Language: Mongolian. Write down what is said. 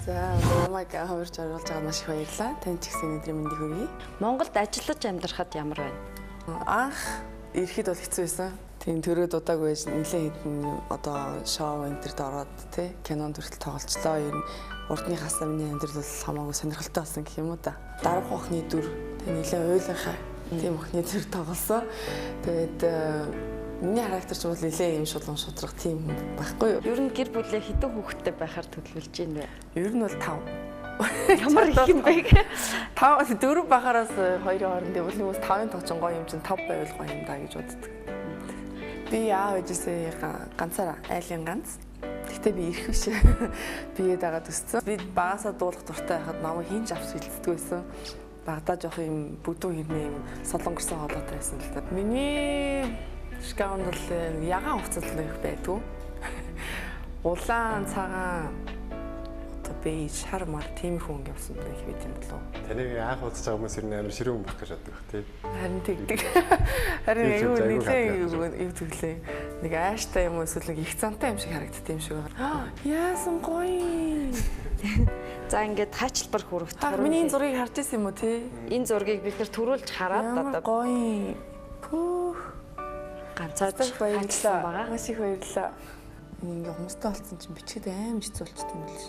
За намайг хаварч оруулж байгаад маш их баярлалаа. Танд ч гэсэн өдрийн мэндийг хүргэе. Монголд ажиллаж амьдрахад ямар байна? Анх ирэхэд бол хэцүү байсан. Тийм төрөө дудааг байж нэлээд хэдэн одоо шоу энэ төрд ороод тий кинонд хүртэл тоглолцлоо. Ер нь урдныхаасаа миний амьдрал бол хамаагүй сонирхолтой болсон гэх юм уу да. Дарах охины дүр тий нэлээд ойлгохаа тийм охины дүр тоглосон. Тэгээд миний характер ч бол нэлээд юм шулуун шудрах тийм байхгүй юу? Ер нь гэр бүлээ хэдэн хүүхэдтэй байхаар төлөвлөж байна вэ? Ер нь бол 5. Ямар их юм бэ? 4 бахараас 2-ын хооронд явбал нэг 5-ын точин гоё юм чинь 5 байвал гоё юм да гэж боддог. Би яа гэжсэн ганцаараа айлын ганц. Гэхдээ би ирэх биш. Бигээд агаад өссөн. Би багасаа дуулах дуртай байхад намайг хинж авч хилцдэг байсан. Багадаа жоох юм бүдүүн хэрнээ юм солонгорсон хоолойтой байсан л да. Миний шкаунд бол ягаан хувцас л их байдгүй. Улаан цагаан бэж шар мар тийм их хүн явсан байх үед юм болов. Таныг анх уудаж байгаа хүмүүс ер нь амар ширүүн байх гэж боддог тий. Харин тэгдэг. Харин аюу нэлээ юу төглөө. Нэг ааштай юм эсвэл нэг их цантай юм шиг харагддаг юм шиг байна. Яасан гоё. За ингээд хаачлбар хүрэгт. Миний зургийг харж ирсэн юм уу тий? Энэ зургийг бид нэр төрүүлж хараад одоо гоё. Пүүх. Ганцаарч баярлалаа. Маш их баярлалаа. Ингээ хүмүүстэй олцсон чинь бичгээд аим хэцүү болчихсон юм биш.